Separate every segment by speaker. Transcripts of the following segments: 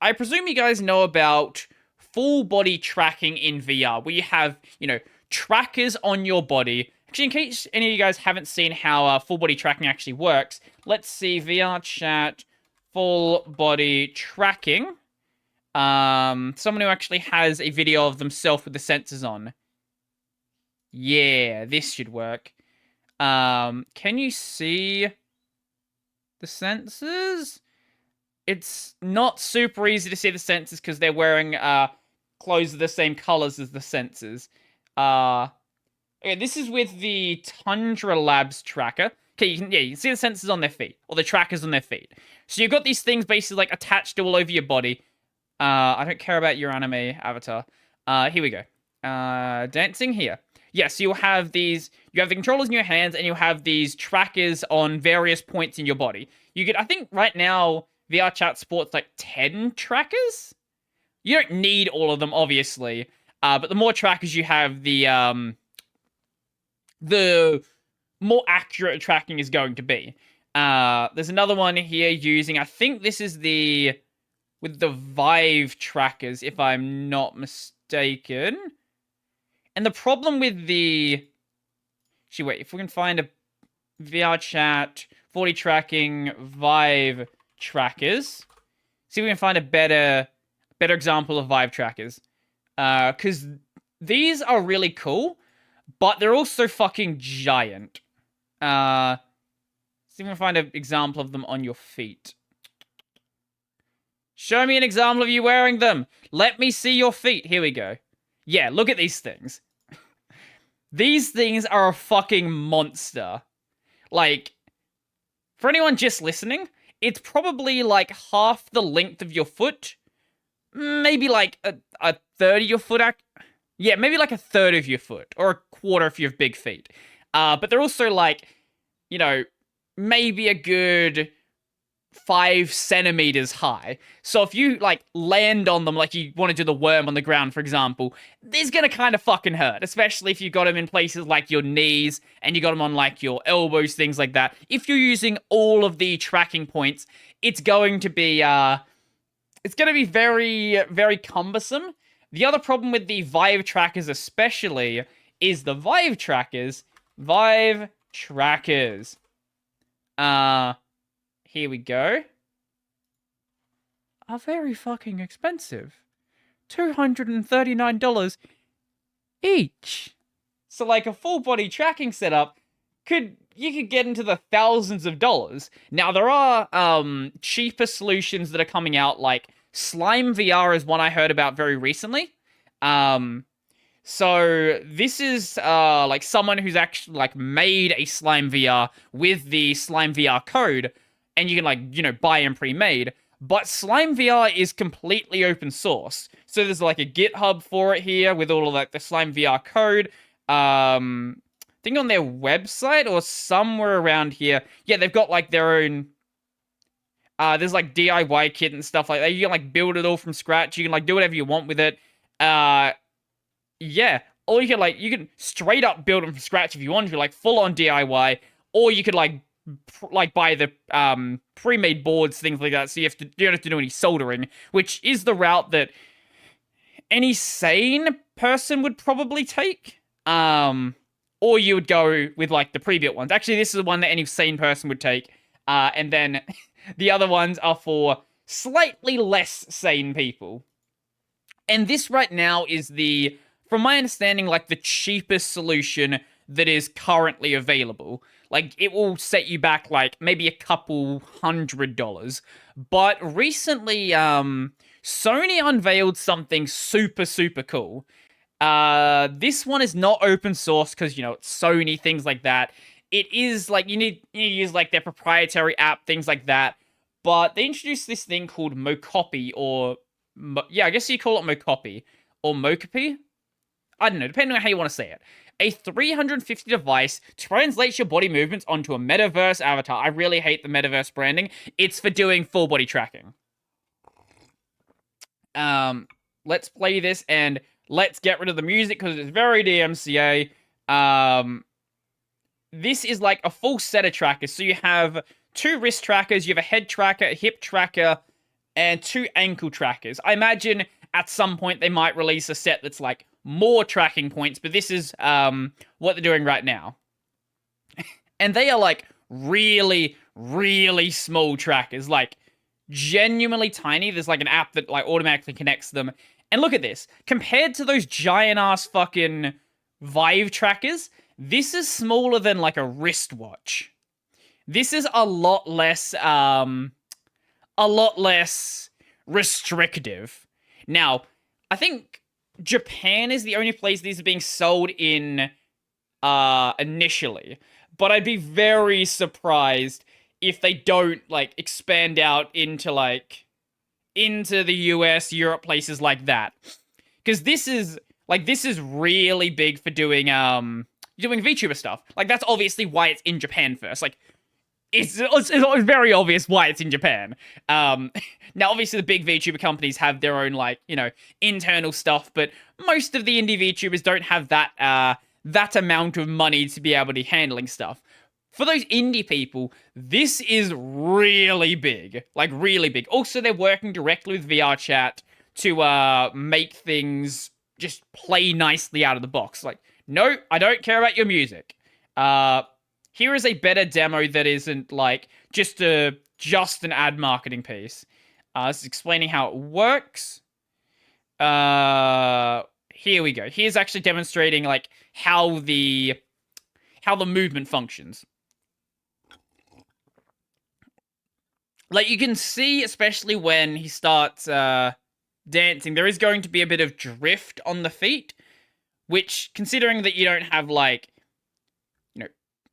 Speaker 1: I presume you guys know about full body tracking in VR, where you have, trackers on your body. Actually, in case any of you guys haven't seen how full body tracking actually works, let's see VR chat full body tracking. Someone who actually has a video of themselves with the sensors on. Yeah, this should work. Can you see the sensors? It's not super easy to see the sensors because they're wearing clothes of the same colors as the sensors. Okay, this is with the Tundra Labs tracker. Okay, you can see the sensors on their feet, or the trackers on their feet. So you've got these things basically like attached all over your body. I don't care about your anime avatar. Here we go. Dancing here. Yes, you'll have these. You have the controllers in your hands, and you have these trackers on various points in your body. You could, I think, right now VR chat supports like 10 trackers. You don't need all of them, obviously. But the more trackers you have, the more accurate tracking is going to be. There's another one here using, I think this is with the Vive trackers, if I'm not mistaken. And the problem with actually, wait, if we can find a VR chat, 40 tracking, Vive trackers. See if we can find a better example of Vive trackers. Because these are really cool, but they're also fucking giant. See if we can find an example of them on your feet. Show me an example of you wearing them. Let me see your feet. Here we go. Yeah, look at these things. These things are a fucking monster. Like, for anyone just listening, it's probably like half the length of your foot. Maybe like a third of your foot. Yeah, maybe like a third of your foot. Or a quarter if you have big feet. But they're also like, maybe a good 5 centimeters high. So if you like land on them like you want to do the worm on the ground, for example, this gonna kind of fucking hurt, especially if you got them in places like your knees and you got them on like your elbows, things like that. If you're using all of the tracking points, it's going to be very, very cumbersome. The other problem with the Vive trackers especially is the Vive trackers. Here we go. Are very fucking expensive. $239 each. So like a full body tracking setup you could get into the thousands of dollars. Now there are cheaper solutions that are coming out, like Slime VR is one I heard about very recently. So this is like someone who's actually like made a Slime VR with the Slime VR code, and you can like, buy them pre-made. But Slime VR is completely open source. So there's like a GitHub for it here with all of like the Slime VR code. I think on their website or somewhere around here. Yeah, they've got like their own there's like DIY kit and stuff like that. You can like build it all from scratch. You can like do whatever you want with it. Yeah. Or you can straight up build them from scratch if you want to, like full on DIY. Or you could like buy the pre-made boards, things like that, so you don't have to do any soldering, which is the route that any sane person would probably take. Or you would go with like the pre-built ones. Actually, this is the one that any sane person would take. And then the other ones are for slightly less sane people. And this right now is from my understanding, like the cheapest solution that is currently available. Like, it will set you back, like, maybe a couple $100. But recently, Sony unveiled something super, super cool. This one is not open source because, it's Sony, things like that. It is, like, you need to use, like, their proprietary app, things like that. But they introduced this thing called Mocopi, I guess you call it Mocopi. Or Mocopi? I don't know, depending on how you want to say it. A 350 device translates your body movements onto a metaverse avatar. I really hate the metaverse branding. It's for doing full body tracking. Let's play this and let's get rid of the music because it's very DMCA. This is like a full set of trackers. So you have 2 wrist trackers, you have a head tracker, a hip tracker, and 2 ankle trackers. I imagine at some point they might release a set that's like more tracking points, but this is what they're doing right now. And they are like really, really small trackers, like genuinely tiny. There's like an app that like automatically connects them. And look at this. Compared to those giant ass fucking Vive trackers, this is smaller than like a wristwatch. This is a lot less restrictive. Now, I think Japan is the only place these are being sold in initially. But I'd be very surprised if they don't like expand out into the US, Europe, places like that. Because this is really big for doing VTuber stuff. Like that's obviously why it's in Japan first. Like it's very obvious why it's in Japan. Now obviously the big VTuber companies have their own like, you know, internal stuff, but most of the indie VTubers don't have that amount of money to be able to be handling stuff. For those indie people, this is really big. Like, really big. Also, they're working directly with VR chat to make things just play nicely out of the box. Like, no, I don't care about your music. Here is a better demo that isn't, like, just an ad marketing piece. This is explaining how it works. Here we go. Here's actually demonstrating, like, how the movement functions. Like, you can see, especially when he starts dancing, there is going to be a bit of drift on the feet, which, considering that you don't have, like, you know,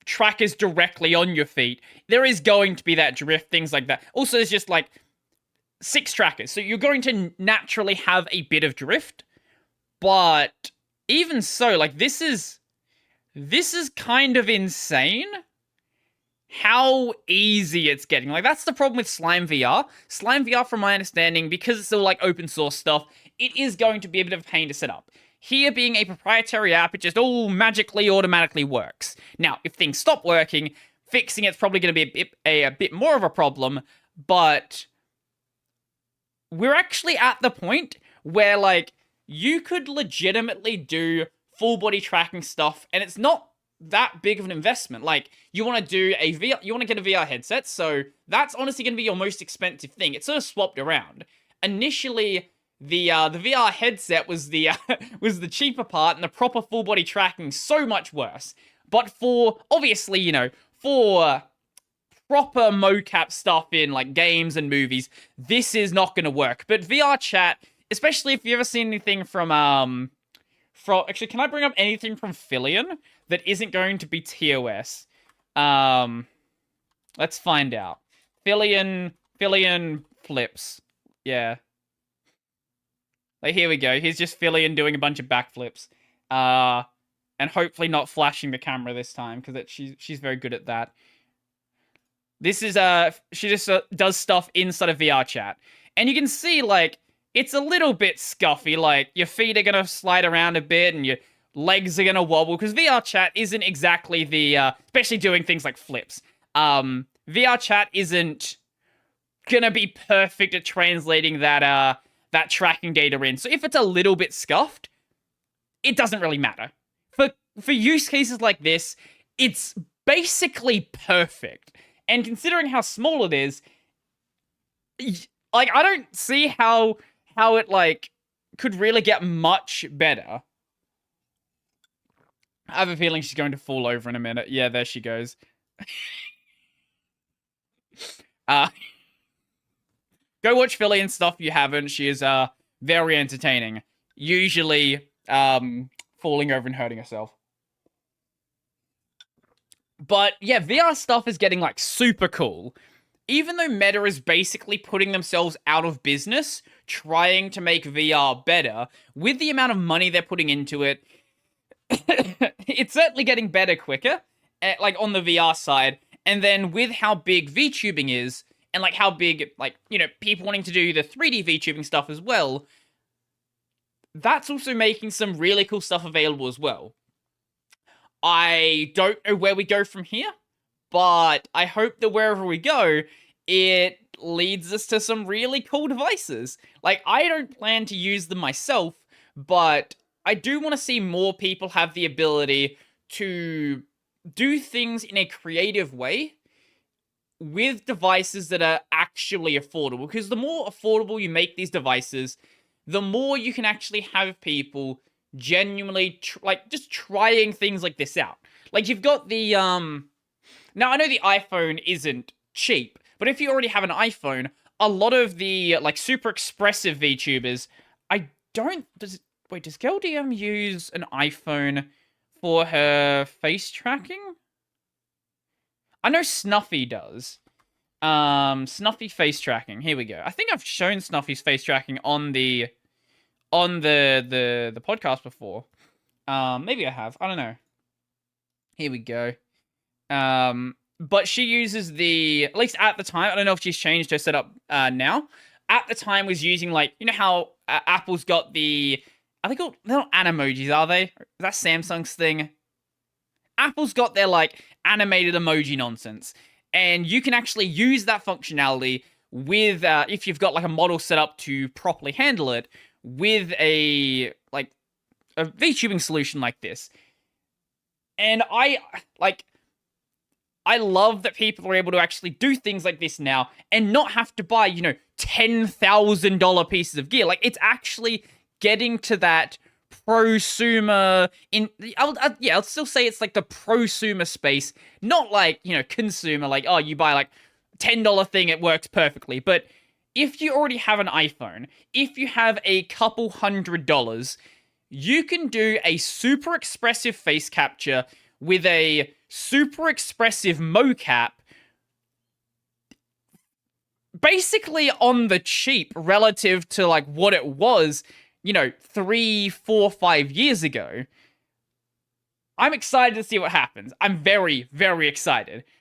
Speaker 1: trackers directly on your feet, there is going to be that drift, things like that. Also, there's just, like, 6 trackers, so you're going to naturally have a bit of drift, but even so, like, this is kind of insane how easy it's getting. Like, that's the problem with Slime VR. Slime VR, from my understanding, because it's all, like, open source stuff, it is going to be a bit of a pain to set up. Here, being a proprietary app, it just all magically, automatically works. Now, if things stop working, fixing it's probably going to be a bit more of a problem, but we're actually at the point where, like, you could legitimately do full body tracking stuff, and it's not that big of an investment. Like, you want to do you want to get a VR headset, so that's honestly going to be your most expensive thing. It's sort of swapped around. Initially, the VR headset was the was the cheaper part, and the proper full body tracking so much worse. But for obviously, you know, for proper mocap stuff in like games and movies, this is not going to work. But VR chat, especially if you've ever seen anything from actually, can I bring up anything from Fillion that isn't going to be TOS? Let's find out. Fillion flips. Yeah. Like, here we go. Here's just Fillion doing a bunch of backflips. And hopefully not flashing the camera this time, because she's very good at that. This is, she just does stuff inside of VR chat. And you can see, like, it's a little bit scuffy, like, your feet are gonna slide around a bit, and your legs are gonna wobble, because VR chat isn't exactly the, especially doing things like flips. VR chat isn't gonna be perfect at translating that tracking data in. So if it's a little bit scuffed, it doesn't really matter. For use cases like this, it's basically perfect. And considering how small it is, like, I don't see how it, like, could really get much better. I have a feeling she's going to fall over in a minute. Yeah, there she goes. Go watch Fillion stuff if you haven't. She is very entertaining. Usually falling over and hurting herself. But yeah, VR stuff is getting, like, super cool. Even though Meta is basically putting themselves out of business, trying to make VR better, with the amount of money they're putting into it, it's certainly getting better quicker, like, on the VR side. And then with how big VTubing is, and, like, how big, like, you know, people wanting to do the 3D VTubing stuff as well, that's also making some really cool stuff available as well. I don't know where we go from here, but I hope that wherever we go, it, leads us to some really cool devices. Like, I don't plan to use them myself, but I do want to see more people have the ability to do things in a creative way with devices that are actually affordable. Because the more affordable you make these devices, the more you can actually have people genuinely, just trying things like this out. Like, you've got the, now, I know the iPhone isn't cheap, but if you already have an iPhone, a lot of the, like, super expressive VTubers, does GelDM use an iPhone for her face tracking? I know Snuffy does. Snuffy face tracking. Here we go. I think I've shown Snuffy's face tracking on the podcast before. Maybe I have. I don't know. Here we go. But she uses at least at the time, I don't know if she's changed her setup now. At the time was using, like, you know how Apple's got they're not animojis, are they? Is that Samsung's thing? Apple's got their, like, animated emoji nonsense. And you can actually use that functionality with, if you've got, like, a model set up to properly handle it, with a VTubing solution like this. And I love that people are able to actually do things like this now and not have to buy, $10,000 pieces of gear. Like, it's actually getting to that prosumer I'll still say it's like the prosumer space, not like, consumer, like, oh, you buy like $10 thing, it works perfectly. But if you already have an iPhone, if you have a couple $100, you can do a super expressive face capture with a super expressive mocap basically on the cheap relative to, like, what it was 3, 4, 5 years ago. I'm excited to see what happens. I'm very, very excited.